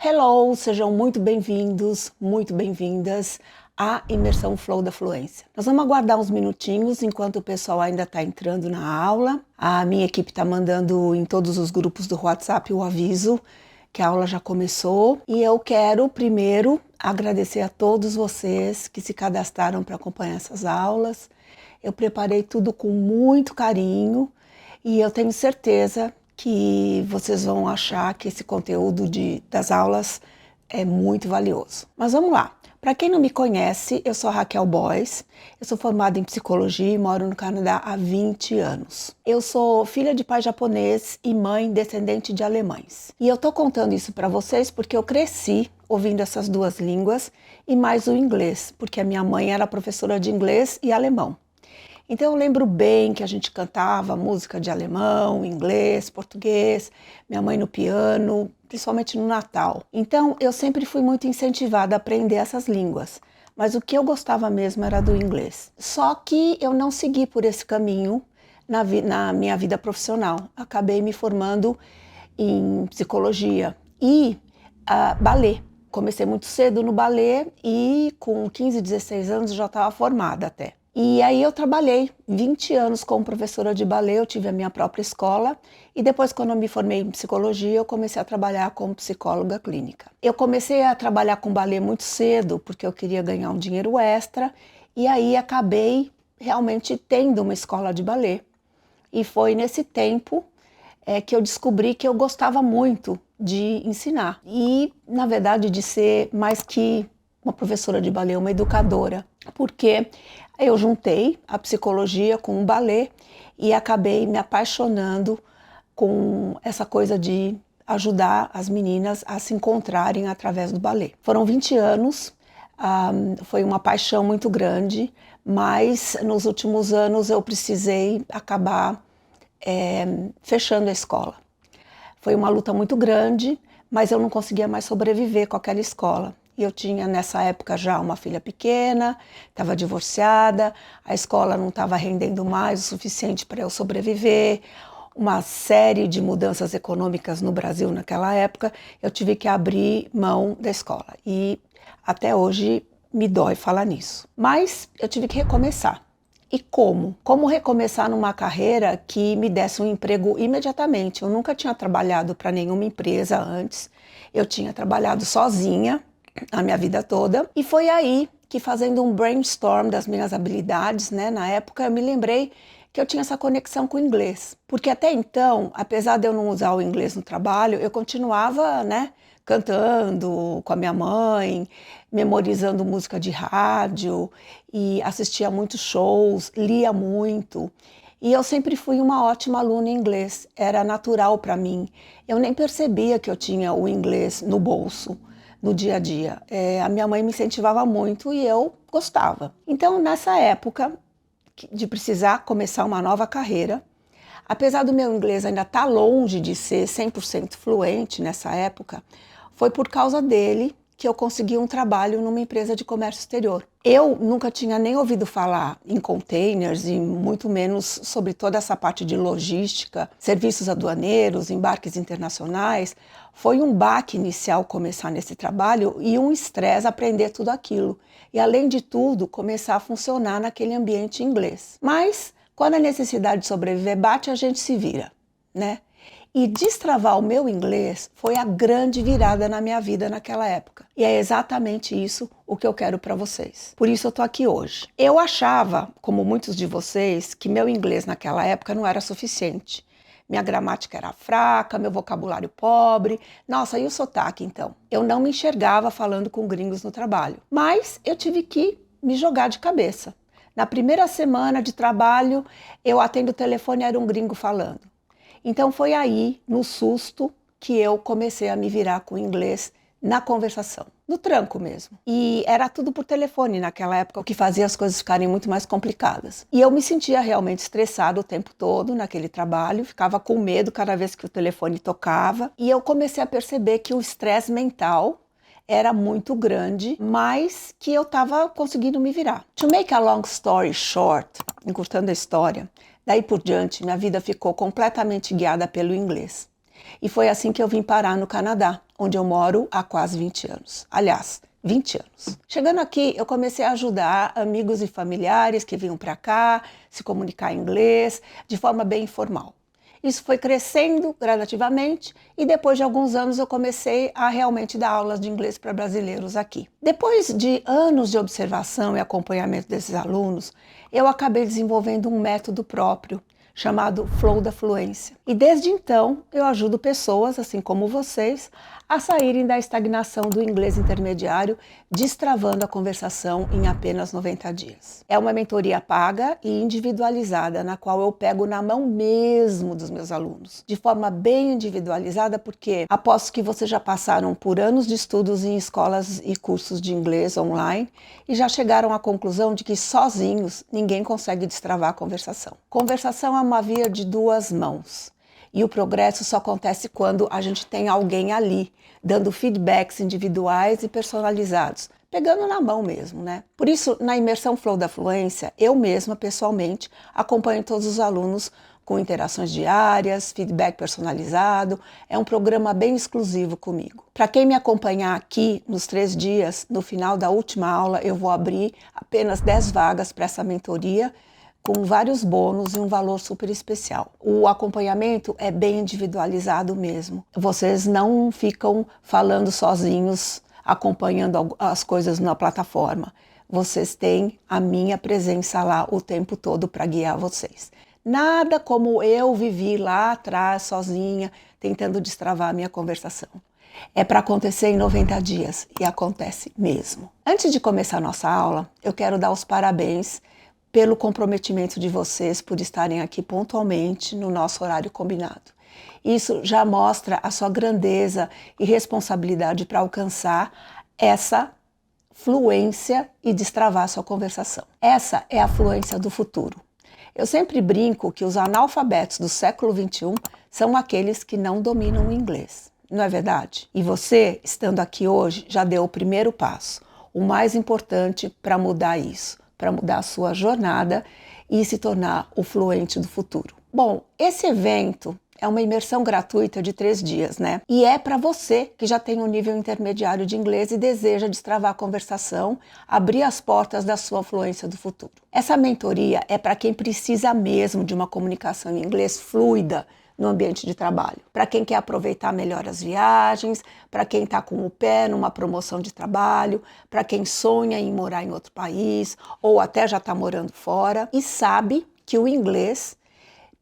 Hello, sejam muito bem-vindos, muito bem-vindas à Imersão Flow da Fluência. Nós vamos aguardar uns minutinhos enquanto o pessoal ainda está entrando na aula. A minha equipe está mandando em todos os grupos do WhatsApp o aviso que a aula já começou. E eu quero primeiro agradecer a todos vocês que se cadastraram para acompanhar essas aulas. Eu preparei tudo com muito carinho e eu tenho certeza que vocês vão achar que esse conteúdo das aulas é muito valioso. Mas vamos lá. Para quem não me conhece, eu sou a Raquel Bois, eu sou formada em psicologia e moro no Canadá há 20 anos. Eu sou filha de pai japonês e mãe descendente de alemães. E eu tô contando isso para vocês porque eu cresci ouvindo essas duas línguas e mais o inglês, porque a minha mãe era professora de inglês e alemão. Então eu lembro bem que a gente cantava música de alemão, inglês, português, minha mãe no piano, principalmente no Natal. Então eu sempre fui muito incentivada a aprender essas línguas, mas o que eu gostava mesmo era do inglês. Só que eu não segui por esse caminho na minha vida profissional. Acabei me formando em psicologia e balé. Comecei muito cedo no balé e com 15, 16 anos já estava formada até. E aí eu trabalhei 20 anos como professora de balé, eu tive a minha própria escola e depois quando eu me formei em psicologia eu comecei a trabalhar como psicóloga clínica. Eu comecei a trabalhar com balé muito cedo porque eu queria ganhar um dinheiro extra e aí acabei realmente tendo uma escola de balé. E foi nesse tempo que eu descobri que eu gostava muito de ensinar e na verdade de ser mais que uma professora de balé, uma educadora, porque eu juntei a psicologia com o balé e acabei me apaixonando com essa coisa de ajudar as meninas a se encontrarem através do balé. Foram 20 anos, foi uma paixão muito grande, mas nos últimos anos eu precisei acabar fechando a escola. Foi uma luta muito grande, mas eu não conseguia mais sobreviver com aquela escola. E eu tinha nessa época já uma filha pequena, estava divorciada, a escola não estava rendendo mais o suficiente para eu sobreviver, uma série de mudanças econômicas no Brasil naquela época, eu tive que abrir mão da escola. E até hoje me dói falar nisso. Mas eu tive que recomeçar. E como? Como recomeçar numa carreira que me desse um emprego imediatamente? Eu nunca tinha trabalhado para nenhuma empresa antes, eu tinha trabalhado sozinha a minha vida toda. E foi aí que, fazendo um brainstorm das minhas habilidades, na época, eu me lembrei que eu tinha essa conexão com o inglês. Porque até então, apesar de eu não usar o inglês no trabalho, eu continuava, cantando com a minha mãe, memorizando música de rádio e assistia muitos shows, lia muito. E eu sempre fui uma ótima aluna em inglês, era natural para mim. Eu nem percebia que eu tinha o inglês no bolso, no dia a dia. A minha mãe me incentivava muito e eu gostava. Então, nessa época de precisar começar uma nova carreira, apesar do meu inglês ainda estar longe de ser 100% fluente nessa época, foi por causa dele que eu consegui um trabalho numa empresa de comércio exterior. Eu nunca tinha nem ouvido falar em containers e muito menos sobre toda essa parte de logística, serviços aduaneiros, embarques internacionais. Foi um baque inicial começar nesse trabalho e um estresse aprender tudo aquilo. E além de tudo, começar a funcionar naquele ambiente inglês. Mas quando a necessidade de sobreviver bate, a gente se vira, E destravar o meu inglês foi a grande virada na minha vida naquela época. E é exatamente isso o que eu quero para vocês. Por isso eu tô aqui hoje. Eu achava, como muitos de vocês, que meu inglês naquela época não era suficiente. Minha gramática era fraca, meu vocabulário pobre. Nossa, e o sotaque então? Eu não me enxergava falando com gringos no trabalho. Mas eu tive que me jogar de cabeça. Na primeira semana de trabalho, eu atendo o telefone e era um gringo falando. Então foi aí, no susto, que eu comecei a me virar com o inglês na conversação, no tranco mesmo. E era tudo por telefone naquela época, o que fazia as coisas ficarem muito mais complicadas. E eu me sentia realmente estressada o tempo todo naquele trabalho, ficava com medo cada vez que o telefone tocava. E eu comecei a perceber que o estresse mental era muito grande, mas que eu estava conseguindo me virar. To make a long story short, encurtando a história, daí por diante minha vida ficou completamente guiada pelo inglês. E foi assim que eu vim parar no Canadá, onde eu moro há quase 20 anos. Aliás, 20 anos. Chegando aqui, eu comecei a ajudar amigos e familiares que vinham para cá, se comunicar em inglês, de forma bem informal. Isso foi crescendo gradativamente e depois de alguns anos eu comecei a realmente dar aulas de inglês para brasileiros aqui. Depois de anos de observação e acompanhamento desses alunos, eu acabei desenvolvendo um método próprio chamado Flow da Fluência. E desde então eu ajudo pessoas, assim como vocês, a saírem da estagnação do inglês intermediário, destravando a conversação em apenas 90 dias. É uma mentoria paga e individualizada, na qual eu pego na mão mesmo dos meus alunos, de forma bem individualizada, porque aposto que vocês já passaram por anos de estudos em escolas e cursos de inglês online e já chegaram à conclusão de que sozinhos ninguém consegue destravar a conversação. Conversação é uma via de duas mãos. E o progresso só acontece quando a gente tem alguém ali, dando feedbacks individuais e personalizados, pegando na mão mesmo, né? Por isso, na imersão Flow da Fluência, eu mesma, pessoalmente, acompanho todos os alunos com interações diárias, feedback personalizado. É um programa bem exclusivo comigo. Para quem me acompanhar aqui nos 3 dias, no final da última aula, eu vou abrir apenas 10 vagas para essa mentoria, com vários bônus e um valor super especial. O acompanhamento é bem individualizado mesmo. Vocês não ficam falando sozinhos, acompanhando as coisas na plataforma. Vocês têm a minha presença lá o tempo todo para guiar vocês. Nada como eu vivi lá atrás, sozinha, tentando destravar a minha conversação. É para acontecer em 90 dias e acontece mesmo. Antes de começar a nossa aula, eu quero dar os parabéns pelo comprometimento de vocês por estarem aqui pontualmente no nosso horário combinado. Isso já mostra a sua grandeza e responsabilidade para alcançar essa fluência e destravar a sua conversação. Essa é a fluência do futuro. Eu sempre brinco que os analfabetos do século XXI são aqueles que não dominam o inglês. Não é verdade? E você, estando aqui hoje, já deu o primeiro passo, o mais importante para mudar isso, para mudar a sua jornada e se tornar o fluente do futuro. Bom, esse evento é uma imersão gratuita de 3 dias, né? E é para você que já tem um nível intermediário de inglês e deseja destravar a conversação, abrir as portas da sua fluência do futuro. Essa mentoria é para quem precisa mesmo de uma comunicação em inglês fluida no ambiente de trabalho. Para quem quer aproveitar melhor as viagens, para quem está com o pé numa promoção de trabalho, para quem sonha em morar em outro país ou até já está morando fora e sabe que o inglês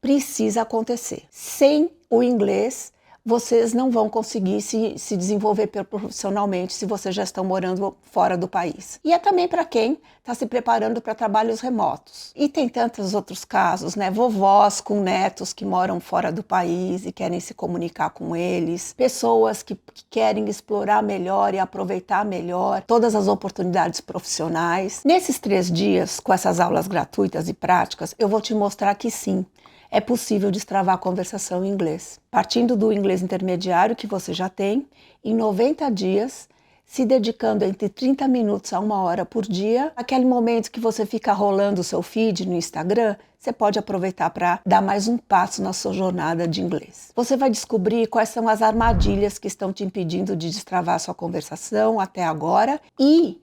precisa acontecer. Sem o inglês, vocês não vão conseguir se desenvolver profissionalmente se vocês já estão morando fora do país. E é também para quem está se preparando para trabalhos remotos. E tem tantos outros casos, né? Vovós com netos que moram fora do país e querem se comunicar com eles. Pessoas que querem explorar melhor e aproveitar melhor todas as oportunidades profissionais. Nesses 3 dias, com essas aulas gratuitas e práticas, eu vou te mostrar que sim, é possível destravar a conversação em inglês. Partindo do inglês intermediário que você já tem, em 90 dias, se dedicando entre 30 minutos a 1 hora por dia, aquele momento que você fica rolando o seu feed no Instagram, você pode aproveitar para dar mais um passo na sua jornada de inglês. Você vai descobrir quais são as armadilhas que estão te impedindo de destravar a sua conversação até agora e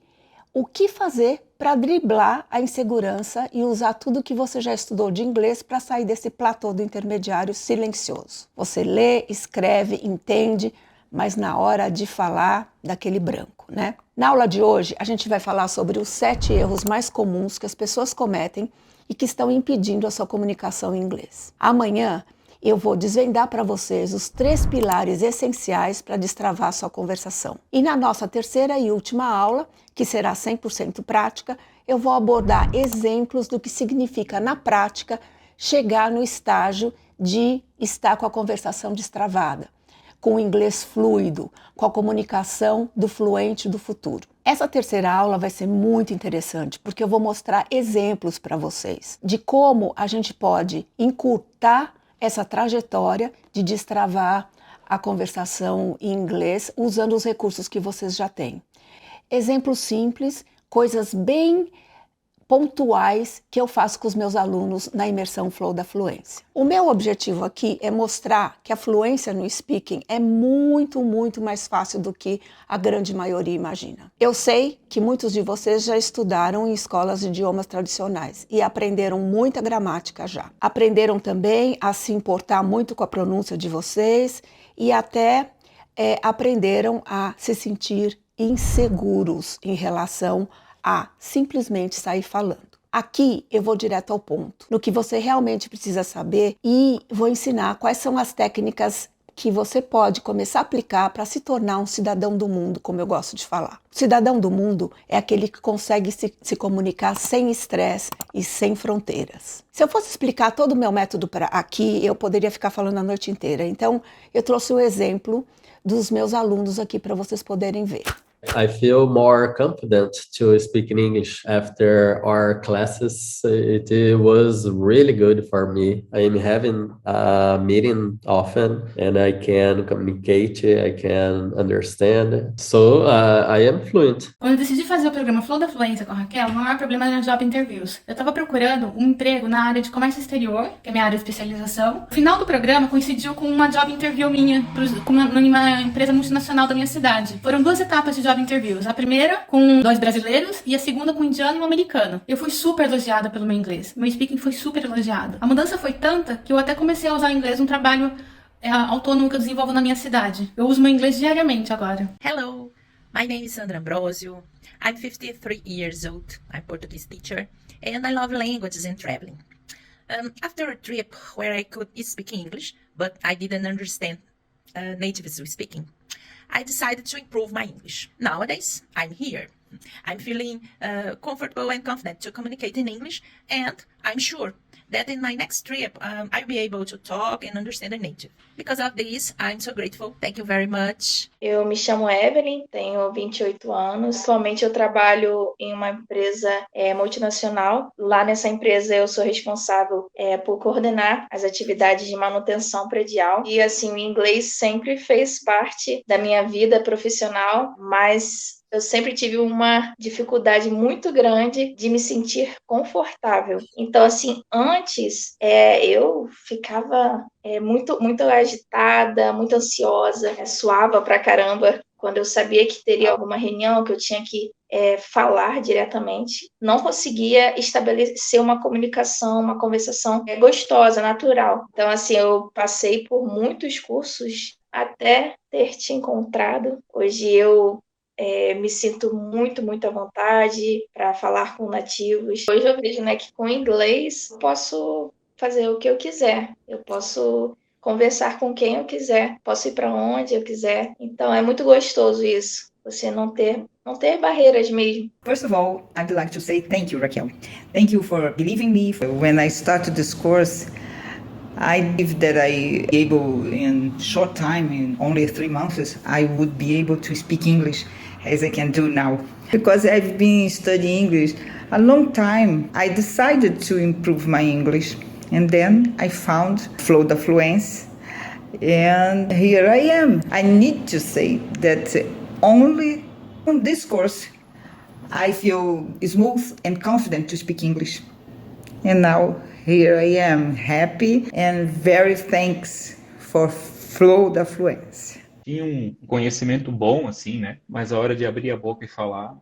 o que fazer para driblar a insegurança e usar tudo que você já estudou de inglês para sair desse platô do intermediário silencioso. Você lê, escreve, entende, mas na hora de falar, daquele branco, né? Na aula de hoje, a gente vai falar sobre os 7 erros mais comuns que as pessoas cometem e que estão impedindo a sua comunicação em inglês. Amanhã, eu vou desvendar para vocês os 3 pilares essenciais para destravar sua conversação. E na nossa terceira e última aula, que será 100% prática, eu vou abordar exemplos do que significa na prática chegar no estágio de estar com a conversação destravada, com o inglês fluido, com a comunicação do fluente do futuro. Essa terceira aula vai ser muito interessante, porque eu vou mostrar exemplos para vocês de como a gente pode encurtar essa trajetória de destravar a conversação em inglês usando os recursos que vocês já têm. Exemplos simples, coisas bem pontuais que eu faço com os meus alunos na imersão Flow da Fluência. O meu objetivo aqui é mostrar que a fluência no speaking é muito, muito mais fácil do que a grande maioria imagina. Eu sei que muitos de vocês já estudaram em escolas de idiomas tradicionais e aprenderam muita gramática já. Aprenderam também a se importar muito com a pronúncia de vocês e até aprenderam a se sentir inseguros em relação a simplesmente sair falando. Aqui eu vou direto ao ponto, no que você realmente precisa saber, e vou ensinar quais são as técnicas que você pode começar a aplicar para se tornar um cidadão do mundo, como eu gosto de falar. O cidadão do mundo é aquele que consegue se comunicar sem estresse e sem fronteiras. Se eu fosse explicar todo o meu método aqui, eu poderia ficar falando a noite inteira. Então, eu trouxe o exemplo dos meus alunos aqui para vocês poderem ver. I feel more confident to speak in English after our classes. It was really good for me. I am having a meeting often and I can communicate, I can understand. So I am fluent. Quando eu decidi fazer o programa Flow da Fluência com a Raquel, o maior problema era job interviews. Eu estava procurando um emprego na área de comércio exterior, que é minha área de especialização. O final do programa coincidiu com uma job interview minha, numa empresa multinacional da minha cidade. Foram 2 etapas de job interviews. A primeira com 2 brasileiros e a segunda com um indiano e um americano. Eu fui super elogiada pelo meu inglês. Meu speaking foi super elogiado. A mudança foi tanta que eu até comecei a usar o inglês num trabalho autônomo que eu desenvolvo na minha cidade. Eu uso meu inglês diariamente agora. Hello, my name is Sandra Ambrosio. I'm 53 years old. I'm a Portuguese teacher and I love languages and traveling. After a trip where I could speak English, but I didn't understand natives speaking, I decided to improve my English. Nowadays, I'm here. I'm feeling comfortable and confident to communicate in English, and I'm sure that in my next trip, I'll be able to talk and understand a native. Because of this, I'm so grateful. Thank you very much. Eu me chamo Evelyn, tenho 28 anos. Atualmente eu trabalho em uma empresa multinacional. Lá nessa empresa eu sou responsável por coordenar as atividades de manutenção predial. E assim, o inglês sempre fez parte da minha vida profissional, mas eu sempre tive uma dificuldade muito grande de me sentir confortável. Então, assim, antes eu ficava muito agitada, muito ansiosa, suava pra caramba quando eu sabia que teria alguma reunião, que eu tinha que falar diretamente. Não conseguia estabelecer uma comunicação, uma conversação gostosa, natural. Então, assim, eu passei por muitos cursos até ter te encontrado. Hoje eu me sinto muito à vontade para falar com nativos. Hoje eu vejo, que com inglês eu posso fazer o que eu quiser. Eu posso conversar com quem eu quiser. Posso ir para onde eu quiser. Então é muito gostoso isso. Você não ter barreiras mesmo. First of all, I'd like to say thank you, Raquel. Thank you for believing me. When I started this course, I believe that I able in short time, in only 3 months, I would be able to speak English as I can do now. Because I've been studying English a long time, I decided to improve my English. And then I found Flow da Fluência, and here I am. I need to say that only on this course I feel smooth and confident to speak English. And now here I am, happy and very thanks for Flow da Fluência. Tinha um conhecimento bom, assim, né? Mas a hora de abrir a boca e falar,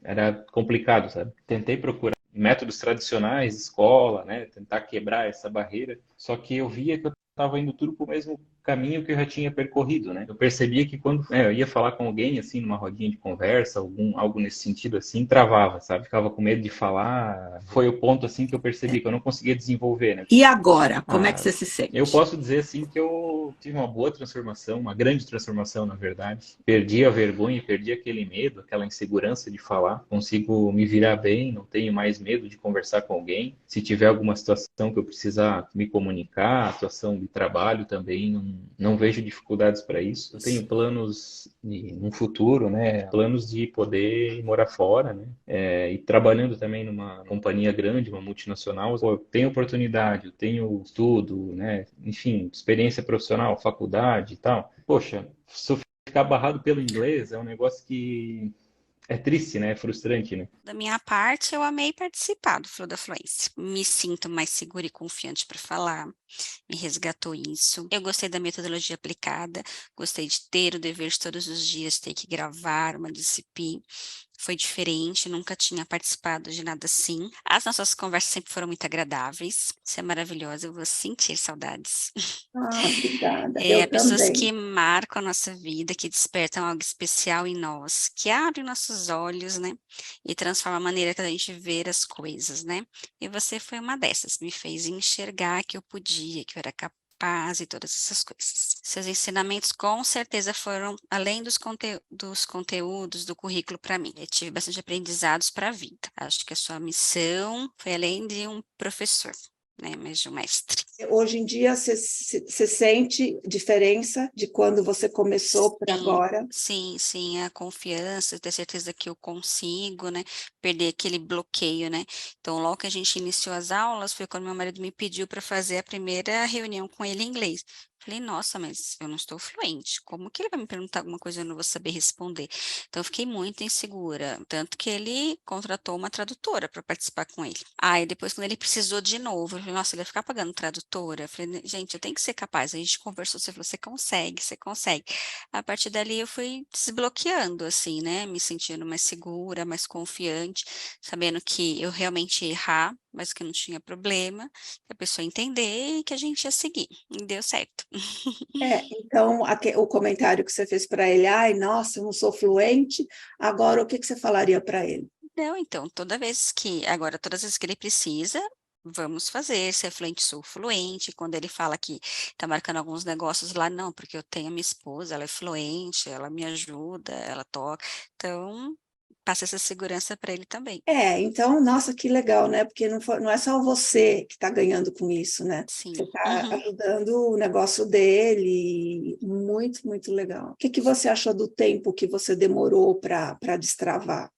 era complicado, sabe? Tentei procurar métodos tradicionais, escola, né? Tentar quebrar essa barreira. Só que eu via que eu estava indo tudo pro mesmo caminho que eu já tinha percorrido, né? Eu percebia que quando eu ia falar com alguém, assim, numa rodinha de conversa, algo nesse sentido, assim, travava, sabe? Ficava com medo de falar. Foi o ponto, assim, que eu percebi que eu não conseguia desenvolver, né? E agora, como é que você se sente? Eu posso dizer, assim, que eu tive uma boa transformação, uma grande transformação, na verdade. Perdi a vergonha, perdi aquele medo, aquela insegurança de falar. Consigo me virar bem, não tenho mais medo de conversar com alguém. Se tiver alguma situação que eu precisar me comunicar, situação de trabalho também, não vejo dificuldades para isso. Eu tenho planos no futuro, né? Planos de poder morar fora, né? E trabalhando também numa companhia grande, uma multinacional. Pô, eu tenho oportunidade, eu tenho estudo, né? Enfim, experiência profissional, faculdade e tal. Poxa, se eu ficar barrado pelo inglês, é um negócio que É triste, né? É frustrante, né? Da minha parte, eu amei participar do Flow da Fluência. Me sinto mais segura e confiante para falar, me resgatou isso. Eu gostei da metodologia aplicada, gostei de ter o dever de todos os dias ter que gravar uma disciplina. Foi diferente, nunca tinha participado de nada assim. As nossas conversas sempre foram muito agradáveis. Isso é maravilhoso, eu vou sentir saudades. Ah, obrigada. Eu Pessoas que também. marcam a nossa vida, que despertam algo especial em nós, que abrem nossos olhos, né? E transformam a maneira que a gente vê as coisas, né? E você foi uma dessas, me fez enxergar que eu podia, que eu era capaz e todas essas coisas. Seus ensinamentos com certeza foram além dos conteúdos do currículo para mim. Eu tive bastante aprendizados para a vida. Acho que a sua missão foi além de um professor, né? Mas de um mestre. Hoje em dia, você sente diferença de quando você começou para Sim, agora? sim, a confiança, ter certeza que eu consigo, né, perder aquele bloqueio, né. Então, logo que a gente iniciou as aulas, foi quando meu marido me pediu para fazer a primeira reunião com ele em inglês. Falei: "Nossa, mas eu não estou fluente, como que ele vai me perguntar alguma coisa e eu não vou saber responder?". Então, eu fiquei muito insegura, tanto que ele contratou uma tradutora para participar com ele. Aí, depois, quando ele precisou de novo, eu falei: "Nossa, ele vai ficar pagando tradutora?". Eu falei: "Gente, eu tenho que ser capaz". A gente conversou, você falou: "Você consegue, você consegue". A partir dali eu fui desbloqueando, assim, né, me sentindo mais segura, mais confiante, sabendo que eu realmente ia errar, mas que não tinha problema, que a pessoa ia entender e que a gente ia seguir, e deu certo. Então, o comentário que você fez para ele, ai, nossa, eu não sou fluente, agora o que você falaria para ele? Não, então, todas as vezes que ele precisa, vamos fazer, se é fluente, sou fluente, quando ele fala que tá marcando alguns negócios lá, não, porque eu tenho a minha esposa, ela é fluente, ela me ajuda, ela toca, então, passa essa segurança para ele também. Então, nossa, que legal, né? Porque não é só você que está ganhando com isso, né? Você Sim, está uhum. ajudando o negócio dele, muito, muito legal. O que você achou do tempo que você demorou para destravar?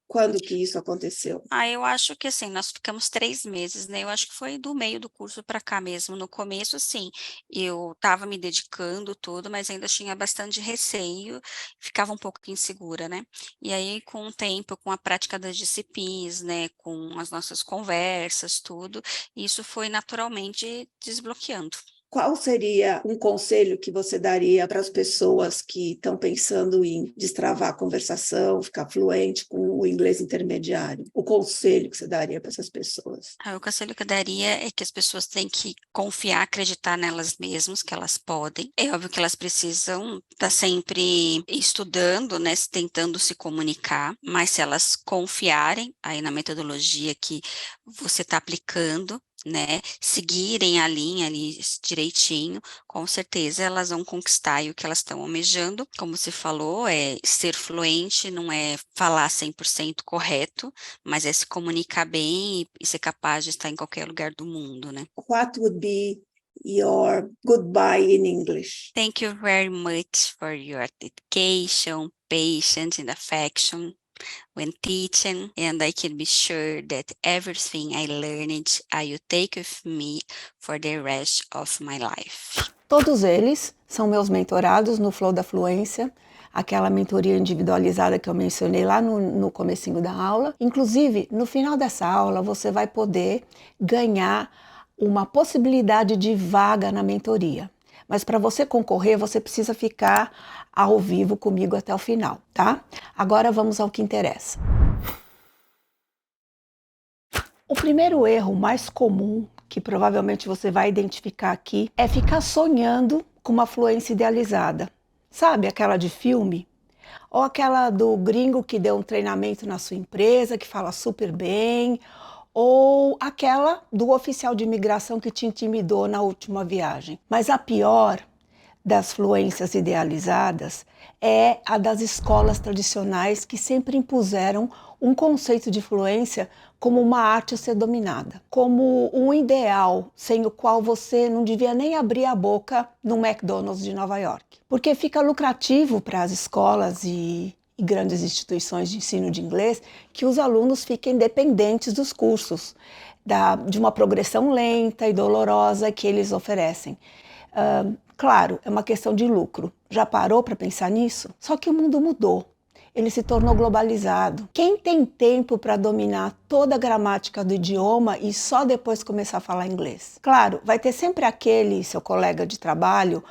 Quando que isso aconteceu? Eu acho que assim, nós ficamos 3 meses, né, eu acho que foi do meio do curso para cá mesmo, no começo assim, eu estava me dedicando tudo, mas ainda tinha bastante receio, ficava um pouco insegura, né. E aí com o tempo, com a prática das disciplinas, né, com as nossas conversas, tudo, isso foi naturalmente desbloqueando. Qual seria um conselho que você daria para as pessoas que estão pensando em destravar a conversação, ficar fluente com o inglês intermediário? O conselho que você daria para essas pessoas? O conselho que eu daria é que as pessoas têm que confiar, acreditar nelas mesmas, que elas podem. É óbvio que elas precisam estar sempre estudando, né, tentando se comunicar, mas se elas confiarem aí na metodologia que você está aplicando, né, seguirem a linha ali direitinho, com certeza elas vão conquistar aí o que elas estão almejando. Como você falou, ser fluente não é falar 100% correto, mas é se comunicar bem e ser capaz de estar em qualquer lugar do mundo, né. What would be your goodbye in English? Thank you very much for your dedication, patience and affection when teaching, and I can be sure that everything I learned I will take with me for the rest of my life. Todos eles são meus mentorados no Flow da Fluência, aquela mentoria individualizada que eu mencionei lá no comecinho da aula. Inclusive, no final dessa aula, você vai poder ganhar uma possibilidade de vaga na mentoria. Mas para você concorrer, você precisa ficar ao vivo comigo até o final, tá? Agora vamos ao que interessa. O primeiro erro mais comum, que provavelmente você vai identificar aqui, é ficar sonhando com uma fluência idealizada. Sabe aquela de filme? Ou aquela do gringo que deu um treinamento na sua empresa, que fala super bem, ou aquela do oficial de imigração que te intimidou na última viagem. Mas a pior das fluências idealizadas é a das escolas tradicionais que sempre impuseram um conceito de fluência como uma arte a ser dominada, como um ideal sem o qual você não devia nem abrir a boca no McDonald's de Nova York. Porque fica lucrativo para as escolas e grandes instituições de ensino de inglês que os alunos fiquem dependentes dos cursos, de uma progressão lenta e dolorosa que eles oferecem. Claro, é uma questão de lucro. Já parou para pensar nisso? Só que o mundo mudou. ele se tornou globalizado. Quem tem tempo para dominar toda a gramática do idioma e só depois começar a falar inglês? Claro, vai ter sempre aquele seu colega de trabalho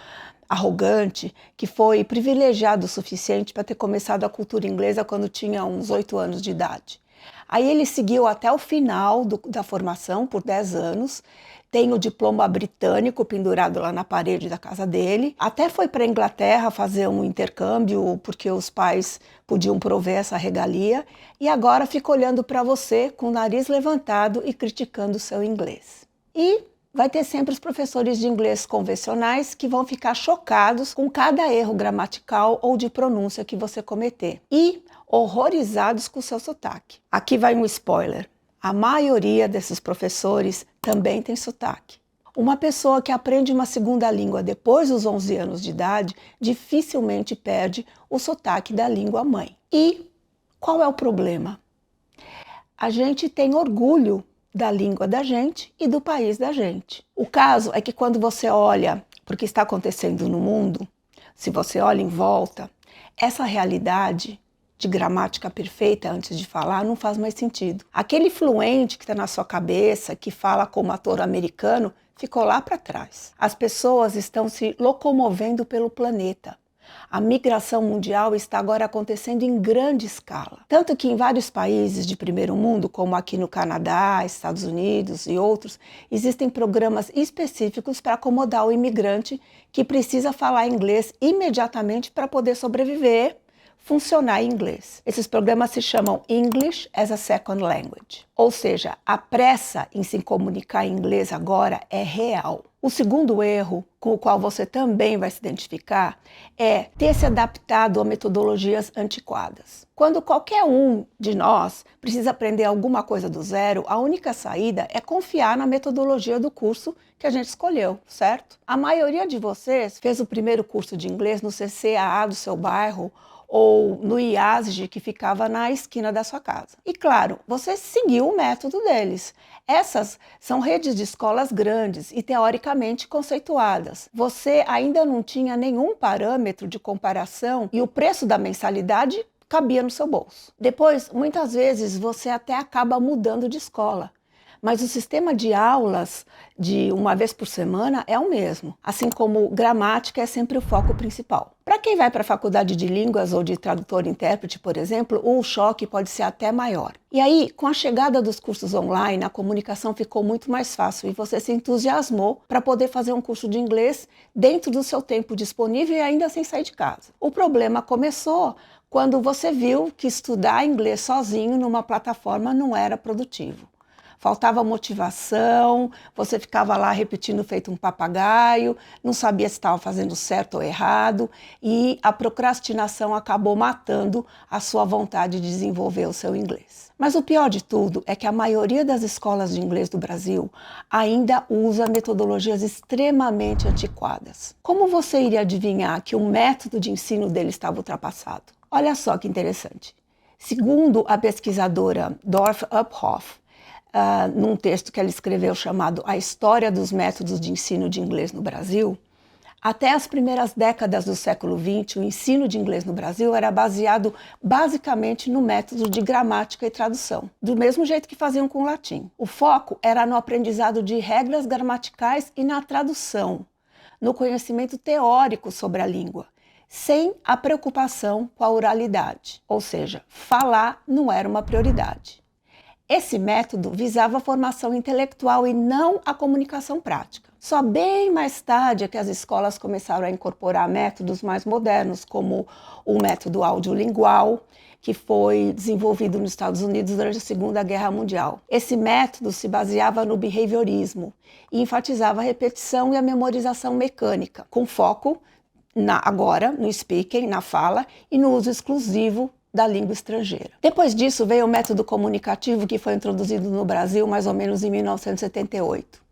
arrogante que foi privilegiado o suficiente para ter começado a cultura inglesa quando tinha uns 8 anos de idade. Aí ele seguiu até o final da formação, por 10 anos, tem o diploma britânico pendurado lá na parede da casa dele, até foi para a Inglaterra fazer um intercâmbio, porque os pais podiam prover essa regalia, e agora fica olhando para você com o nariz levantado e criticando o seu inglês. E vai ter sempre os professores de inglês convencionais que vão ficar chocados com cada erro gramatical ou de pronúncia que você cometer e horrorizados com o seu sotaque. Aqui vai um spoiler. A maioria desses professores também tem sotaque. Uma pessoa que aprende uma segunda língua depois dos 11 anos de idade dificilmente perde o sotaque da língua mãe. E qual é o problema? A gente tem orgulho da língua da gente e do país da gente. O caso é que quando você olha para o que está acontecendo no mundo, se você olha em volta, essa realidade de gramática perfeita antes de falar não faz mais sentido. Aquele fluente que está na sua cabeça, que fala como ator americano, ficou lá para trás. As pessoas estão se locomovendo pelo planeta. A migração mundial está agora acontecendo em grande escala. Tanto que em vários países de primeiro mundo, como aqui no Canadá, Estados Unidos e outros, existem programas específicos para acomodar o imigrante que precisa falar inglês imediatamente para poder sobreviver, funcionar em inglês. Esses programas se chamam English as a Second Language. Ou seja, a pressa em se comunicar em inglês agora é real. O segundo erro, com o qual você também vai se identificar, é ter se adaptado a metodologias antiquadas. Quando qualquer um de nós precisa aprender alguma coisa do zero, a única saída é confiar na metodologia do curso que a gente escolheu, certo? A maioria de vocês fez o primeiro curso de inglês no CCAA do seu bairro, ou no IASG, que ficava na esquina da sua casa. E claro, você seguiu o método deles. Essas são redes de escolas grandes e teoricamente conceituadas. Você ainda não tinha nenhum parâmetro de comparação e o preço da mensalidade cabia no seu bolso. Depois, muitas vezes, você até acaba mudando de escola. Mas o sistema de aulas de uma vez por semana é o mesmo, assim como gramática é sempre o foco principal. Para quem vai para a faculdade de línguas ou de tradutor-intérprete, por exemplo, o choque pode ser até maior. E aí, com a chegada dos cursos online, a comunicação ficou muito mais fácil e você se entusiasmou para poder fazer um curso de inglês dentro do seu tempo disponível e ainda sem sair de casa. O problema começou quando você viu que estudar inglês sozinho numa plataforma não era produtivo. Faltava motivação, você ficava lá repetindo feito um papagaio, não sabia se estava fazendo certo ou errado e a procrastinação acabou matando a sua vontade de desenvolver o seu inglês. Mas o pior de tudo é que a maioria das escolas de inglês do Brasil ainda usa metodologias extremamente antiquadas. Como você iria adivinhar que o método de ensino dele estava ultrapassado? Olha só que interessante. Segundo a pesquisadora Dorf Uphoff, num texto que ela escreveu chamado A História dos Métodos de Ensino de Inglês no Brasil, até as primeiras décadas do século XX, o ensino de inglês no Brasil era baseado basicamente no método de gramática e tradução, do mesmo jeito que faziam com o latim. O foco era no aprendizado de regras gramaticais e na tradução, no conhecimento teórico sobre a língua, sem a preocupação com a oralidade, ou seja, falar não era uma prioridade. Esse método visava a formação intelectual e não a comunicação prática. Só bem mais tarde é que as escolas começaram a incorporar métodos mais modernos, como o método audiolingual, que foi desenvolvido nos Estados Unidos durante a Segunda Guerra Mundial. Esse método se baseava no behaviorismo e enfatizava a repetição e a memorização mecânica, com foco agora no speaking, na fala e no uso exclusivo da língua estrangeira. Depois disso veio o método comunicativo que foi introduzido no Brasil mais ou menos em 1978.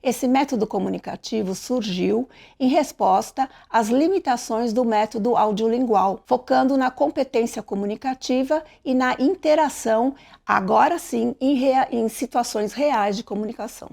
Esse método comunicativo surgiu em resposta às limitações do método audiolingual, focando na competência comunicativa e na interação, agora sim, em situações reais de comunicação.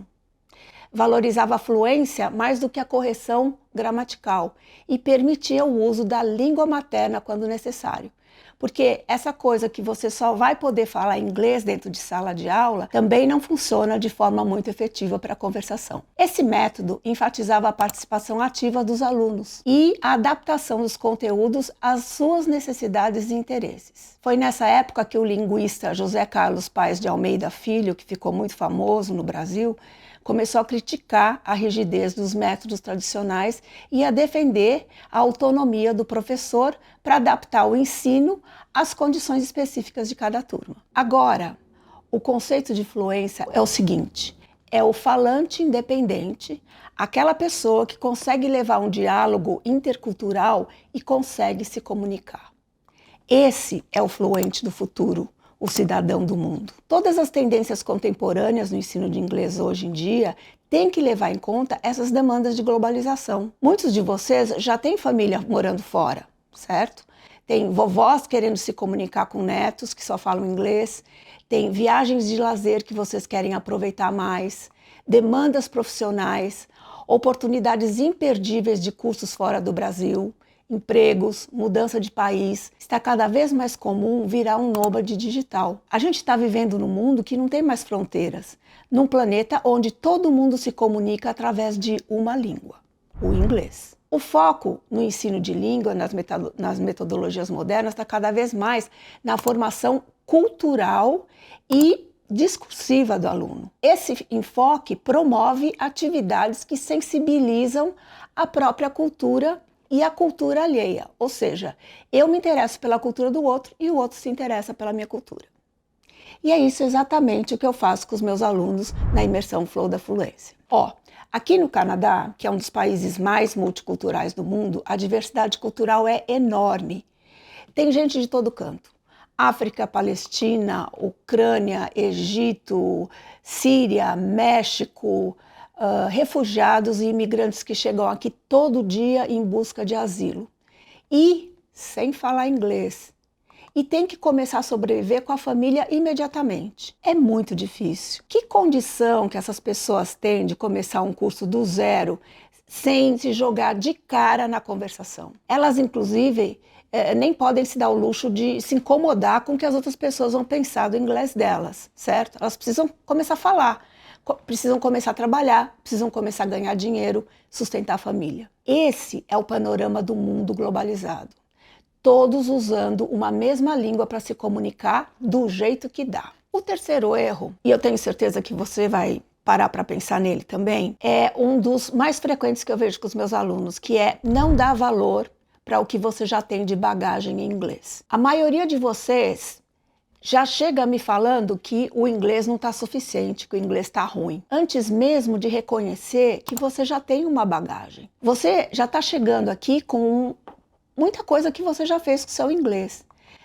Valorizava a fluência mais do que a correção gramatical e permitia o uso da língua materna quando necessário. Porque essa coisa que você só vai poder falar inglês dentro de sala de aula também não funciona de forma muito efetiva para a conversação. Esse método enfatizava a participação ativa dos alunos e a adaptação dos conteúdos às suas necessidades e interesses. Foi nessa época que o linguista José Carlos Paes de Almeida Filho, que ficou muito famoso no Brasil, começou a criticar a rigidez dos métodos tradicionais e a defender a autonomia do professor para adaptar o ensino às condições específicas de cada turma. Agora, o conceito de fluência é o seguinte: é o falante independente, aquela pessoa que consegue levar um diálogo intercultural e consegue se comunicar. Esse é o fluente do futuro, o cidadão do mundo. Todas as tendências contemporâneas no ensino de inglês hoje em dia têm que levar em conta essas demandas de globalização. Muitos de vocês já têm família morando fora, certo? Tem vovós querendo se comunicar com netos que só falam inglês, tem viagens de lazer que vocês querem aproveitar mais, demandas profissionais, oportunidades imperdíveis de cursos fora do Brasil, empregos, mudança de país. Está cada vez mais comum virar um nômade digital. A gente está vivendo num mundo que não tem mais fronteiras, num planeta onde todo mundo se comunica através de uma língua, o inglês. O foco no ensino de língua, nas metodologias modernas, está cada vez mais na formação cultural e discursiva do aluno. Esse enfoque promove atividades que sensibilizam a própria cultura e a cultura alheia, ou seja, eu me interesso pela cultura do outro e o outro se interessa pela minha cultura. E é isso exatamente o que eu faço com os meus alunos na imersão Flow da Fluência. Aqui no Canadá, que é um dos países mais multiculturais do mundo, a diversidade cultural é enorme. Tem gente de todo canto. África, Palestina, Ucrânia, Egito, Síria, México, refugiados e imigrantes que chegam aqui todo dia em busca de asilo. E sem falar inglês. E tem que começar a sobreviver com a família imediatamente. É muito difícil. Que condição que essas pessoas têm de começar um curso do zero sem se jogar de cara na conversação? Elas, inclusive, nem podem se dar o luxo de se incomodar com o que as outras pessoas vão pensar do inglês delas, certo? Elas precisam começar a falar, precisam começar a trabalhar, precisam começar a ganhar dinheiro, sustentar a família. Esse é o panorama do mundo globalizado. Todos usando uma mesma língua para se comunicar do jeito que dá. O terceiro erro, e eu tenho certeza que você vai parar para pensar nele também, é um dos mais frequentes que eu vejo com os meus alunos, que é não dar valor para o que você já tem de bagagem em inglês. A maioria de vocês já chega me falando que o inglês não está suficiente, que o inglês está ruim, antes mesmo de reconhecer que você já tem uma bagagem. Você já está chegando aqui com muita coisa que você já fez com o seu inglês.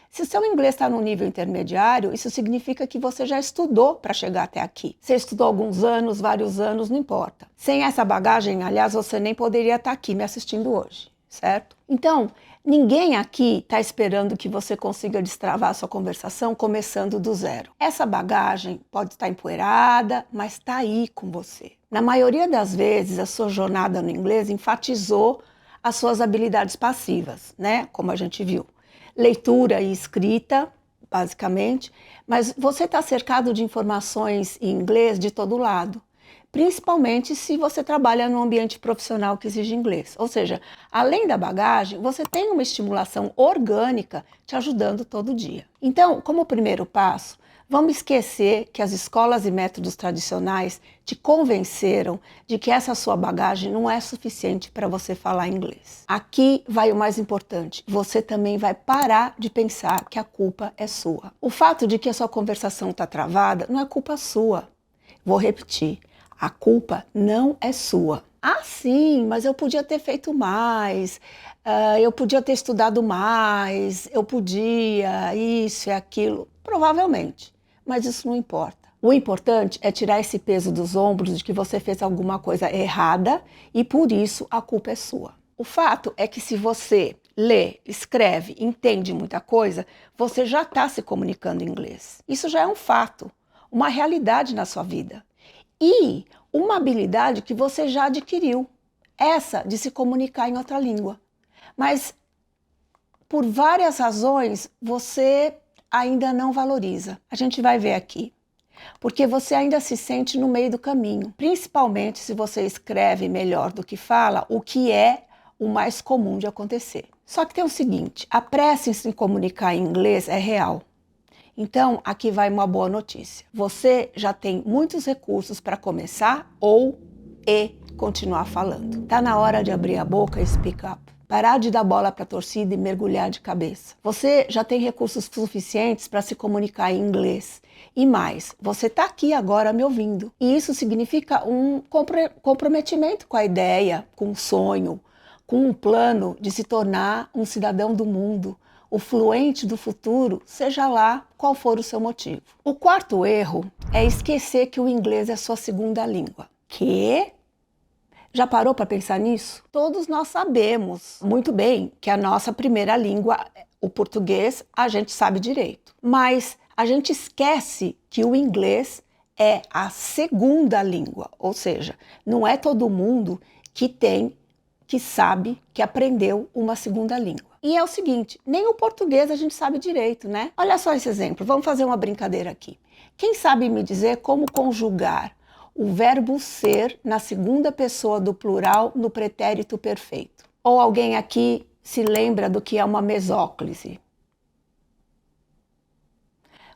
Se o seu inglês está no nível intermediário, isso significa que você já estudou para chegar até aqui. Você estudou alguns anos, vários anos, não importa. Sem essa bagagem, aliás, você nem poderia estar aqui me assistindo hoje, certo? Então, ninguém aqui está esperando que você consiga destravar a sua conversação começando do zero. Essa bagagem pode estar empoeirada, mas está aí com você. Na maioria das vezes, a sua jornada no inglês enfatizou as suas habilidades passivas, né? Como a gente viu. Leitura e escrita, basicamente, mas você está cercado de informações em inglês de todo lado, principalmente se você trabalha num ambiente profissional que exige inglês. Ou seja, além da bagagem, você tem uma estimulação orgânica te ajudando todo dia. Então, como primeiro passo, vamos esquecer que as escolas e métodos tradicionais te convenceram de que essa sua bagagem não é suficiente para você falar inglês. Aqui vai o mais importante. Você também vai parar de pensar que a culpa é sua. O fato de que a sua conversação está travada não é culpa sua. Vou repetir. A culpa não é sua. Ah, sim, mas eu podia ter feito mais, eu podia ter estudado mais, eu podia, isso e aquilo. Provavelmente. Mas isso não importa. O importante é tirar esse peso dos ombros de que você fez alguma coisa errada e por isso a culpa é sua. O fato é que se você lê, escreve, entende muita coisa, você já está se comunicando em inglês. Isso já é um fato, uma realidade na sua vida. E uma habilidade que você já adquiriu, essa de se comunicar em outra língua. Mas por várias razões, você ainda não valoriza. A gente vai ver aqui. Porque você ainda se sente no meio do caminho, principalmente se você escreve melhor do que fala, o que é o mais comum de acontecer. Só que tem o seguinte, a pressa em se comunicar em inglês é real. Então, aqui vai uma boa notícia. Você já tem muitos recursos para começar e continuar falando. Tá na hora de abrir a boca e speak up. Parar de dar bola para a torcida e mergulhar de cabeça. Você já tem recursos suficientes para se comunicar em inglês. E mais, você está aqui agora me ouvindo. E isso significa um comprometimento com a ideia, com o sonho, com um plano de se tornar um cidadão do mundo, o fluente do futuro, seja lá qual for o seu motivo. O quarto erro é esquecer que o inglês é sua segunda língua. Que? Já parou para pensar nisso? Todos nós sabemos muito bem que a nossa primeira língua, o português, a gente sabe direito. Mas a gente esquece que o inglês é a segunda língua. Ou seja, não é todo mundo que sabe, que aprendeu uma segunda língua. E é o seguinte, nem o português a gente sabe direito, né? Olha só esse exemplo, vamos fazer uma brincadeira aqui. Quem sabe me dizer como conjugar o verbo ser na segunda pessoa do plural no pretérito perfeito? Ou alguém aqui se lembra do que é uma mesóclise?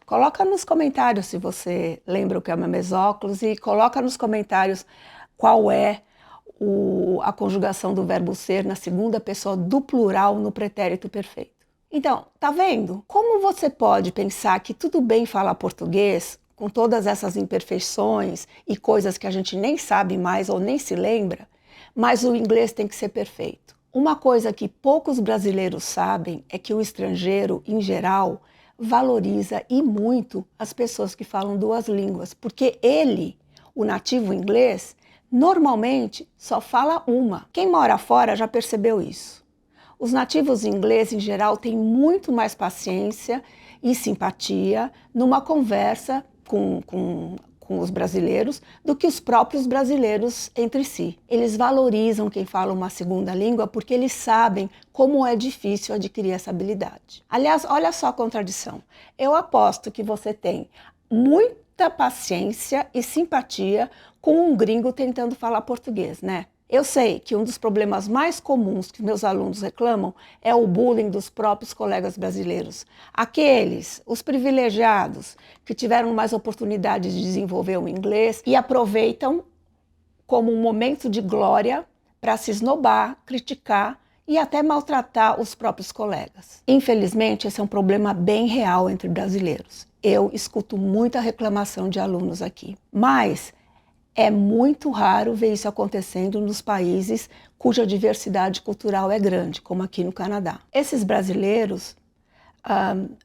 Coloca nos comentários se você lembra o que é uma mesóclise e coloca nos comentários qual é a conjugação do verbo ser na segunda pessoa do plural no pretérito perfeito. Então, tá vendo? Como você pode pensar que tudo bem falar português com todas essas imperfeições e coisas que a gente nem sabe mais ou nem se lembra, mas o inglês tem que ser perfeito. Uma coisa que poucos brasileiros sabem é que o estrangeiro, em geral, valoriza e muito as pessoas que falam duas línguas, porque ele, o nativo inglês, normalmente só fala uma. Quem mora fora já percebeu isso. Os nativos ingleses, em geral, têm muito mais paciência e simpatia numa conversa com os brasileiros do que os próprios brasileiros entre si. Eles valorizam quem fala uma segunda língua porque eles sabem como é difícil adquirir essa habilidade. Aliás, olha só a contradição. Eu aposto que você tem muita paciência e simpatia com um gringo tentando falar português, né? Eu sei que um dos problemas mais comuns que meus alunos reclamam é o bullying dos próprios colegas brasileiros. Aqueles, os privilegiados, que tiveram mais oportunidades de desenvolver o inglês e aproveitam como um momento de glória para se esnobar, criticar e até maltratar os próprios colegas. Infelizmente, esse é um problema bem real entre brasileiros. Eu escuto muita reclamação de alunos aqui, mas é muito raro ver isso acontecendo nos países cuja diversidade cultural é grande, como aqui no Canadá. Esses brasileiros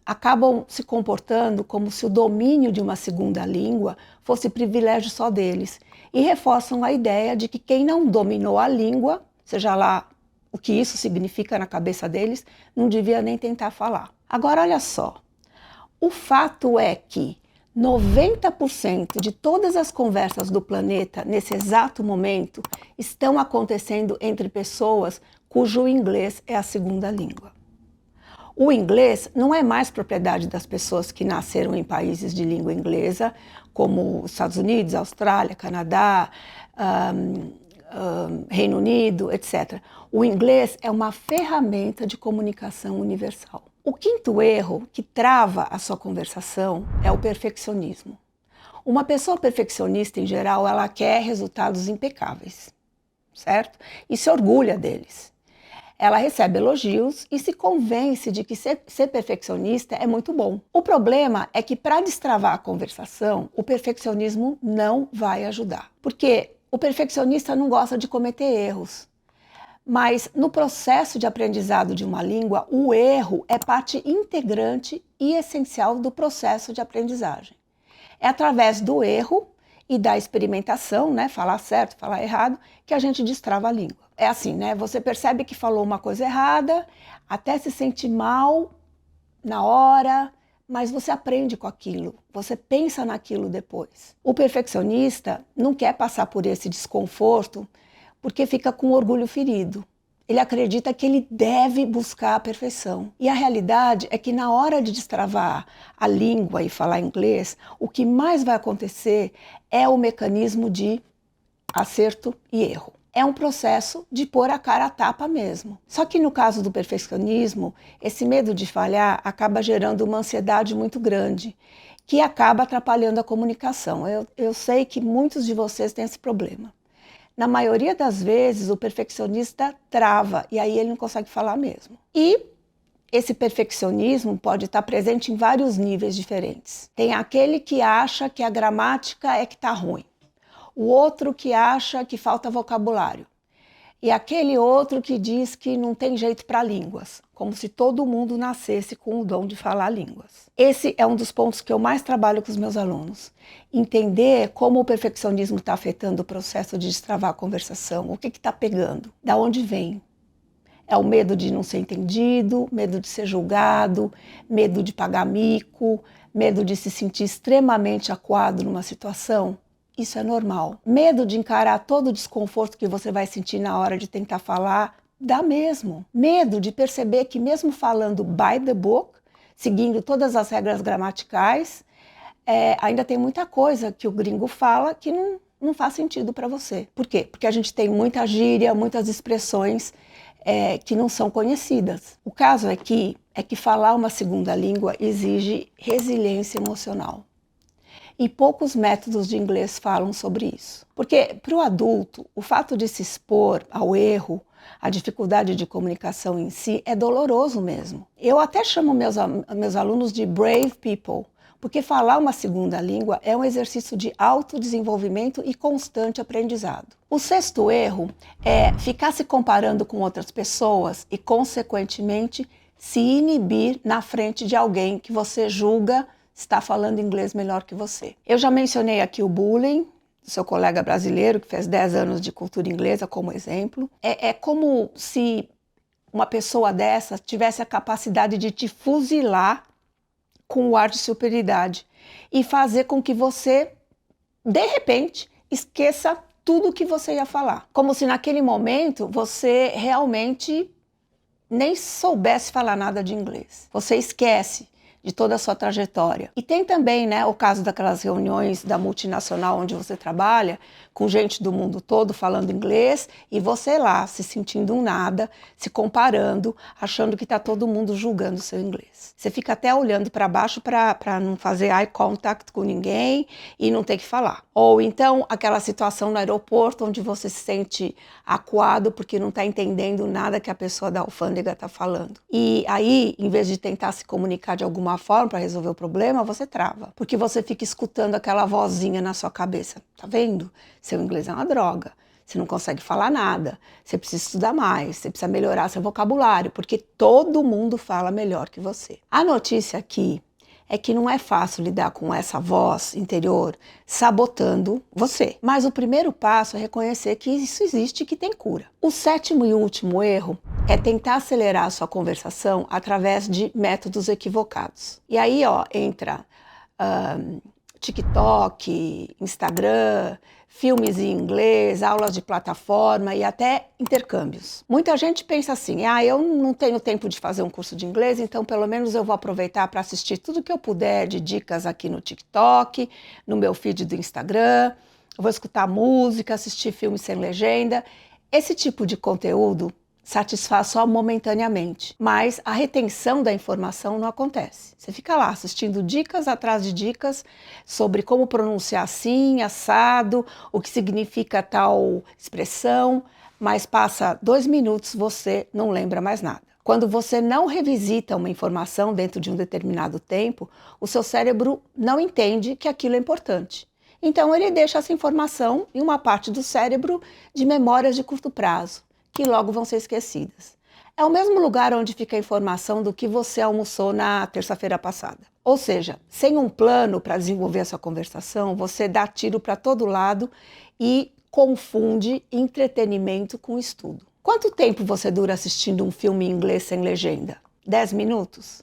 acabam se comportando como se o domínio de uma segunda língua fosse privilégio só deles e reforçam a ideia de que quem não dominou a língua, seja lá o que isso significa na cabeça deles, não devia nem tentar falar. Agora, olha só, o fato é que 90% de todas as conversas do planeta, nesse exato momento, estão acontecendo entre pessoas cujo inglês é a segunda língua. O inglês não é mais propriedade das pessoas que nasceram em países de língua inglesa, como Estados Unidos, Austrália, Canadá, Reino Unido, etc. O inglês é uma ferramenta de comunicação universal. O quinto erro que trava a sua conversação é o perfeccionismo. Uma pessoa perfeccionista, em geral, ela quer resultados impecáveis, certo? E se orgulha deles. Ela recebe elogios e se convence de que ser perfeccionista é muito bom. O problema é que, para destravar a conversação, o perfeccionismo não vai ajudar. Porque o perfeccionista não gosta de cometer erros. Mas no processo de aprendizado de uma língua, o erro é parte integrante e essencial do processo de aprendizagem. É através do erro e da experimentação, né, falar certo, falar errado, que a gente destrava a língua. É assim, né? Você percebe que falou uma coisa errada, até se sente mal na hora, mas você aprende com aquilo, você pensa naquilo depois. O perfeccionista não quer passar por esse desconforto porque fica com orgulho ferido. Ele acredita que ele deve buscar a perfeição. E a realidade é que na hora de destravar a língua e falar inglês, o que mais vai acontecer é o mecanismo de acerto e erro. É um processo de pôr a cara a tapa mesmo. Só que no caso do perfeccionismo, esse medo de falhar acaba gerando uma ansiedade muito grande, que acaba atrapalhando a comunicação. Eu sei que muitos de vocês têm esse problema. Na maioria das vezes, o perfeccionista trava e aí ele não consegue falar mesmo. E esse perfeccionismo pode estar presente em vários níveis diferentes. Tem aquele que acha que a gramática é que está ruim. O outro que acha que falta vocabulário. E aquele outro que diz que não tem jeito para línguas, como se todo mundo nascesse com o dom de falar línguas. Esse é um dos pontos que eu mais trabalho com os meus alunos. Entender como o perfeccionismo está afetando o processo de destravar a conversação, o que está pegando, da onde vem. É o medo de não ser entendido, medo de ser julgado, medo de pagar mico, medo de se sentir extremamente acuado numa situação. Isso é normal. Medo de encarar todo o desconforto que você vai sentir na hora de tentar falar, dá mesmo. Medo de perceber que mesmo falando by the book, seguindo todas as regras gramaticais, ainda tem muita coisa que o gringo fala que não faz sentido para você. Por quê? Porque a gente tem muita gíria, muitas expressões que não são conhecidas. O caso é que falar uma segunda língua exige resiliência emocional. E poucos métodos de inglês falam sobre isso. Porque para o adulto, o fato de se expor ao erro, a dificuldade de comunicação em si, é doloroso mesmo. Eu até chamo meus alunos de brave people, porque falar uma segunda língua é um exercício de autodesenvolvimento e constante aprendizado. O sexto erro é ficar se comparando com outras pessoas e, consequentemente, se inibir na frente de alguém que você julga está falando inglês melhor que você. Eu já mencionei aqui o bullying, do seu colega brasileiro que fez 10 anos de cultura inglesa como exemplo. É como se uma pessoa dessa tivesse a capacidade de te fuzilar com o ar de superioridade e fazer com que você, de repente, esqueça tudo o que você ia falar. Como se naquele momento você realmente nem soubesse falar nada de inglês. Você esquece de toda a sua trajetória. E tem também, o caso daquelas reuniões da multinacional onde você trabalha, com gente do mundo todo falando inglês, e você lá se sentindo um nada, se comparando, achando que está todo mundo julgando o seu inglês. Você fica até olhando para baixo para não fazer eye contact com ninguém e não ter que falar. Ou então aquela situação no aeroporto onde você se sente acuado porque não está entendendo nada que a pessoa da alfândega está falando. E aí, em vez de tentar se comunicar de alguma forma para resolver o problema, você trava. Porque você fica escutando aquela vozinha na sua cabeça. Tá vendo? Seu inglês é uma droga. Você não consegue falar nada. Você precisa estudar mais. Você precisa melhorar seu vocabulário, porque todo mundo fala melhor que você. A notícia aqui é que não é fácil lidar com essa voz interior sabotando você. Mas o primeiro passo é reconhecer que isso existe e que tem cura. O sétimo e último erro é tentar acelerar a sua conversação através de métodos equivocados. E aí, entra TikTok, Instagram, filmes em inglês, aulas de plataforma e até intercâmbios. Muita gente pensa assim, eu não tenho tempo de fazer um curso de inglês, então pelo menos eu vou aproveitar para assistir tudo que eu puder de dicas aqui no TikTok, no meu feed do Instagram, eu vou escutar música, assistir filmes sem legenda. Esse tipo de conteúdo satisfaz só momentaneamente, mas a retenção da informação não acontece. Você fica lá assistindo dicas atrás de dicas sobre como pronunciar assim, assado, o que significa tal expressão, mas passa 2 minutos, você não lembra mais nada. Quando você não revisita uma informação dentro de um determinado tempo, o seu cérebro não entende que aquilo é importante. Então ele deixa essa informação em uma parte do cérebro de memórias de curto prazo, que logo vão ser esquecidas. É o mesmo lugar onde fica a informação do que você almoçou na terça-feira passada. Ou seja, sem um plano para desenvolver a sua conversação, você dá tiro para todo lado e confunde entretenimento com estudo. Quanto tempo você dura assistindo um filme em inglês sem legenda? 10 minutos?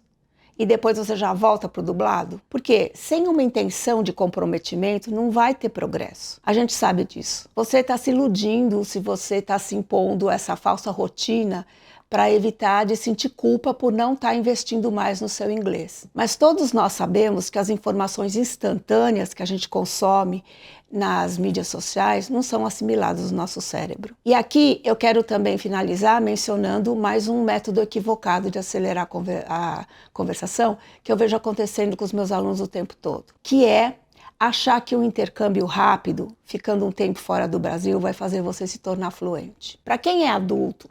e depois você já volta para o dublado? Porque sem uma intenção de comprometimento não vai ter progresso. A gente sabe disso. Você está se iludindo se você está se impondo essa falsa rotina para evitar de sentir culpa por não estar investindo mais no seu inglês. Mas todos nós sabemos que as informações instantâneas que a gente consome nas mídias sociais não são assimiladas no nosso cérebro. E aqui eu quero também finalizar mencionando mais um método equivocado de acelerar a conversação que eu vejo acontecendo com os meus alunos o tempo todo, que é achar que um intercâmbio rápido, ficando um tempo fora do Brasil, vai fazer você se tornar fluente. Para quem é adulto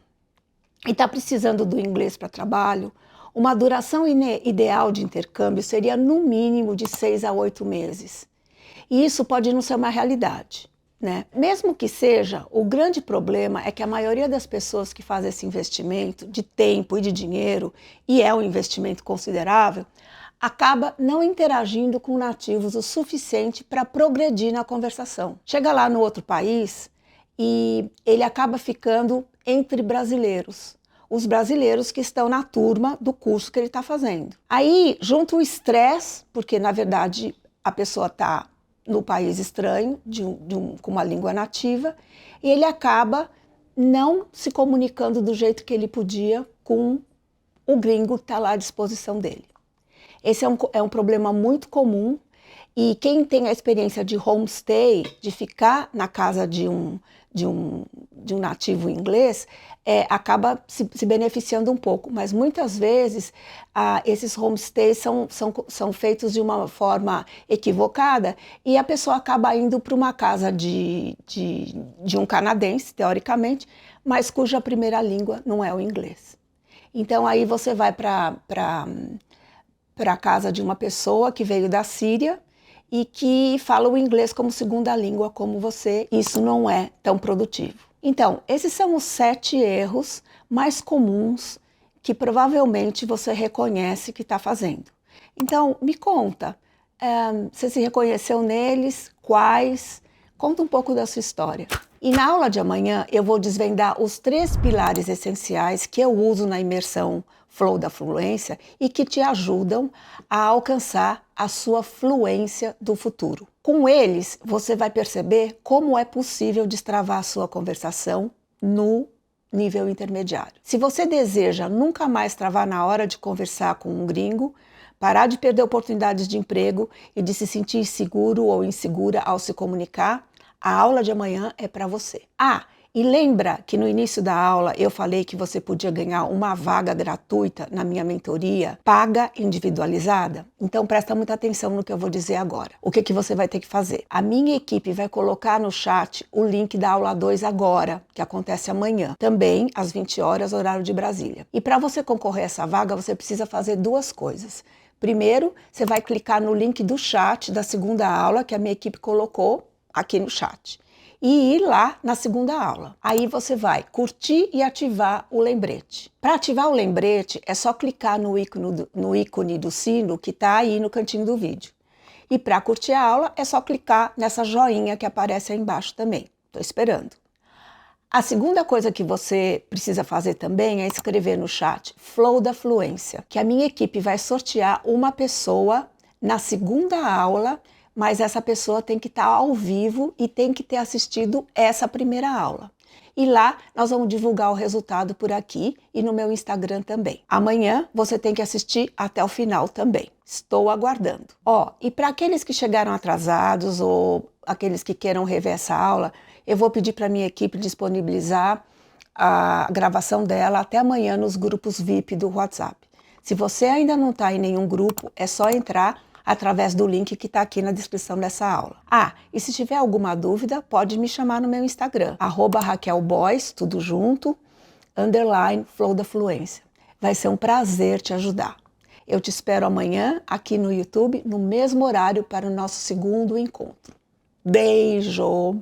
e está precisando do inglês para trabalho, uma duração ideal de intercâmbio seria no mínimo de 6 a 8 meses. E isso pode não ser uma realidade, né? Mesmo que seja, o grande problema é que a maioria das pessoas que fazem esse investimento de tempo e de dinheiro, e é um investimento considerável, acaba não interagindo com nativos o suficiente para progredir na conversação. Chega lá no outro país e ele acaba ficando entre brasileiros. Os brasileiros que estão na turma do curso que ele está fazendo. Aí, junto o estresse, porque na verdade a pessoa está no país estranho, com uma língua nativa, e ele acaba não se comunicando do jeito que ele podia com o gringo que está lá à disposição dele. Esse é um problema muito comum, e quem tem a experiência de homestay, de ficar na casa de um nativo inglês, acaba se beneficiando um pouco, mas muitas vezes esses homestays são feitos de uma forma equivocada e a pessoa acaba indo para uma casa de um canadense, teoricamente, mas cuja primeira língua não é o inglês. Então aí você vai para a casa de uma pessoa que veio da Síria e que fala o inglês como segunda língua como você, isso não é tão produtivo. Então, esses são os 7 erros mais comuns que provavelmente você reconhece que está fazendo. Então, me conta, você se reconheceu neles? Quais? Conta um pouco da sua história. E na aula de amanhã eu vou desvendar os 3 pilares essenciais que eu uso na imersão Flow da Fluência e que te ajudam a alcançar a sua fluência do futuro. Com eles, você vai perceber como é possível destravar a sua conversação no nível intermediário. Se você deseja nunca mais travar na hora de conversar com um gringo, parar de perder oportunidades de emprego e de se sentir inseguro ou insegura ao se comunicar, a aula de amanhã é para você. E lembra que no início da aula eu falei que você podia ganhar uma vaga gratuita na minha mentoria paga individualizada? Então presta muita atenção no que eu vou dizer agora. O que você vai ter que fazer? A minha equipe vai colocar no chat o link da aula 2 agora, que acontece amanhã, também às 20 horas, horário de Brasília. E para você concorrer a essa vaga, você precisa fazer 2 coisas. Primeiro, você vai clicar no link do chat da segunda aula que a minha equipe colocou aqui no chat e ir lá na segunda aula. Aí você vai curtir e ativar o lembrete. Para ativar o lembrete, é só clicar no ícone do sino que está aí no cantinho do vídeo. E para curtir a aula, é só clicar nessa joinha que aparece aí embaixo também. Estou esperando. A segunda coisa que você precisa fazer também é escrever no chat Flow da Fluência, que a minha equipe vai sortear uma pessoa na segunda aula, mas essa pessoa tem que estar ao vivo e tem que ter assistido essa primeira aula. E lá nós vamos divulgar o resultado por aqui e no meu Instagram também. Amanhã você tem que assistir até o final também. Estou aguardando. E para aqueles que chegaram atrasados ou aqueles que queiram rever essa aula, eu vou pedir para a minha equipe disponibilizar a gravação dela até amanhã nos grupos VIP do WhatsApp. Se você ainda não está em nenhum grupo, é só entrar através do link que está aqui na descrição dessa aula. E se tiver alguma dúvida, pode me chamar no meu Instagram, @RaquelBoys, tudo junto, _Flow da Fluência. Vai ser um prazer te ajudar. Eu te espero amanhã aqui no YouTube, no mesmo horário para o nosso segundo encontro. Beijo!